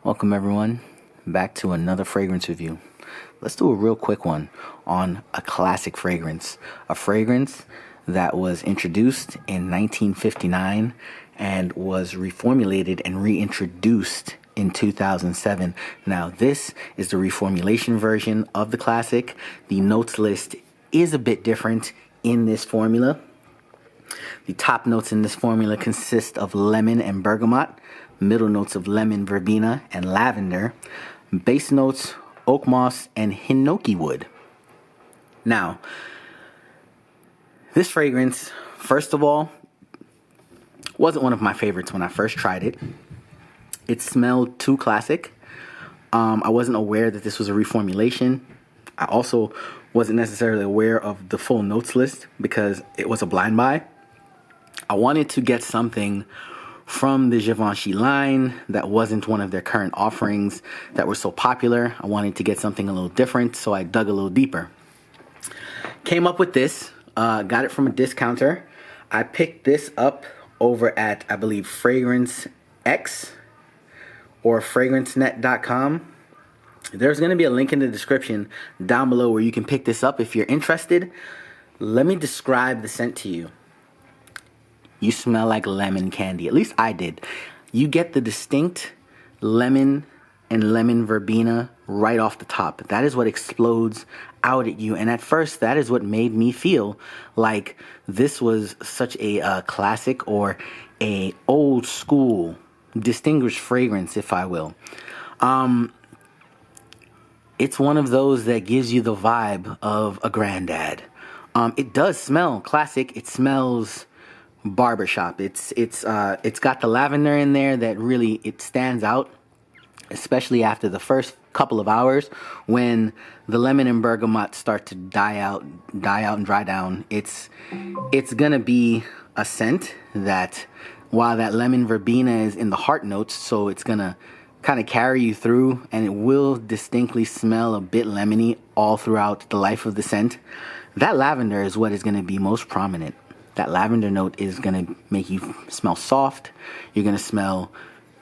Welcome everyone back to another fragrance review. Let's do a real quick one on a classic fragrance. A fragrance that was introduced in 1959 and was reformulated and reintroduced in 2007. Now this is the reformulation version of the classic. The notes list is a bit different in this formula. The top notes in this formula consist of lemon and bergamot, middle notes of lemon, verbena, and lavender, base notes, oak moss, and hinoki wood. Now, this fragrance, first of all, wasn't one of my favorites when I first tried it. It smelled too classic. I wasn't aware that this was a reformulation. I also wasn't necessarily aware of the full notes list because it was a blind buy. I wanted to get something from the Givenchy line that wasn't one of their current offerings that were so popular. I wanted to get something a little different, so I dug a little deeper. Came up with this, got it from a discounter. I picked this up over at, I believe, Fragrance X or fragrancenet.com. There's going to be a link in the description down below where you can pick this up if you're interested. Let me describe the scent to you. You smell like lemon candy. At least I did. You get the distinct lemon and lemon verbena right off the top. That is what explodes out at you. And at first, that is what made me feel like this was such a classic or a old school distinguished fragrance, if I will. It's one of those that gives you the vibe of a granddad. It does smell classic. It smells barbershop. It's got the lavender in there that really it stands out, especially after the first couple of hours when the lemon and bergamot start to die out and dry down. It's gonna be a scent that, while that lemon verbena is in the heart notes, so it's gonna kind of carry you through, and it will distinctly smell a bit lemony all throughout the life of the scent. That lavender is what is going to be most prominent. That lavender note is going to make you smell soft. You're going to smell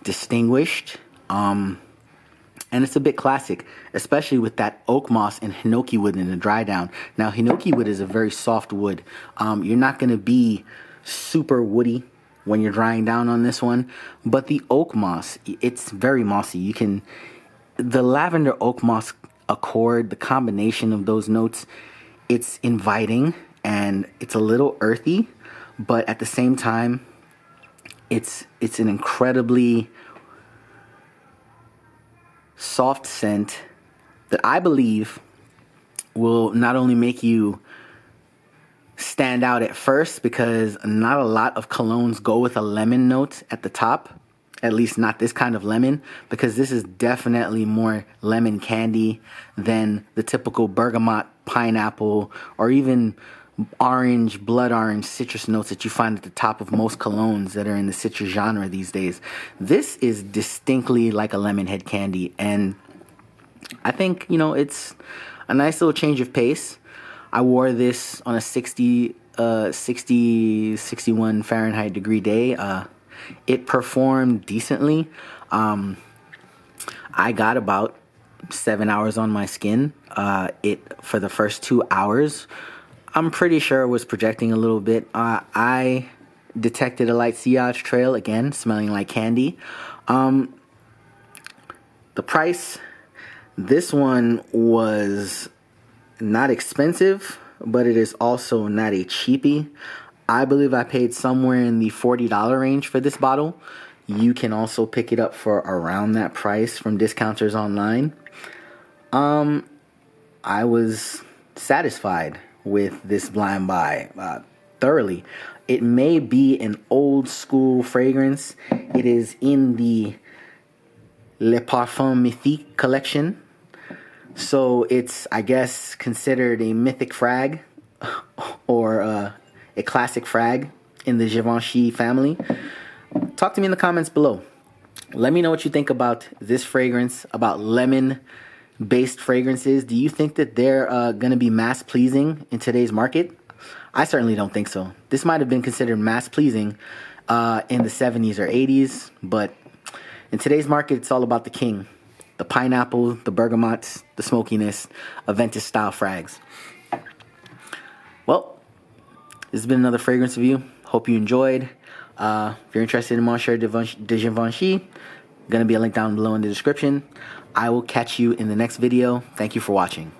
distinguished. And it's a bit classic, especially with that oak moss and hinoki wood in the dry down. Now, hinoki wood is a very soft wood. You're not going to be super woody when you're drying down on this one. But the oak moss, it's very mossy. The lavender oak moss accord, the combination of those notes, it's inviting. And it's a little earthy, but at the same time, it's an incredibly soft scent that I believe will not only make you stand out at first, because not a lot of colognes go with a lemon note at the top, at least not this kind of lemon, because this is definitely more lemon candy than the typical bergamot, pineapple, or even orange, blood orange, citrus notes that you find at the top of most colognes that are in the citrus genre these days. This is distinctly like a lemon head candy, and I think, it's a nice little change of pace. I wore this on a 61 Fahrenheit degree day. It performed decently. I got about 7 hours on my skin. For the first 2 hours, I'm pretty sure it was projecting a little bit. I detected a light sillage trail, again, smelling like candy. The price, this one was not expensive, but it is also not a cheapie. I believe I paid somewhere in the $40 range for this bottle. You can also pick it up for around that price from discounters online. I was satisfied with this blind buy thoroughly. It may be an old school fragrance. It is in the Le Parfum Mythique collection. So it's, I guess, considered a mythic frag or a classic frag in the Givenchy family. Talk to me in the comments below. Let me know what you think about this fragrance, about lemon-based fragrances. Do you think that they're going to be mass-pleasing in today's market? I certainly don't think so. This might have been considered mass-pleasing in the 70s or 80s, but In today's market, it's all about the king. The pineapple, the bergamots, the smokiness, Aventus style frags. Well, this has been another fragrance review. Hope you enjoyed. If you're interested in Monsieur de Givenchy, going to be a link down below in the description. I will catch you in the next video. Thank you for watching.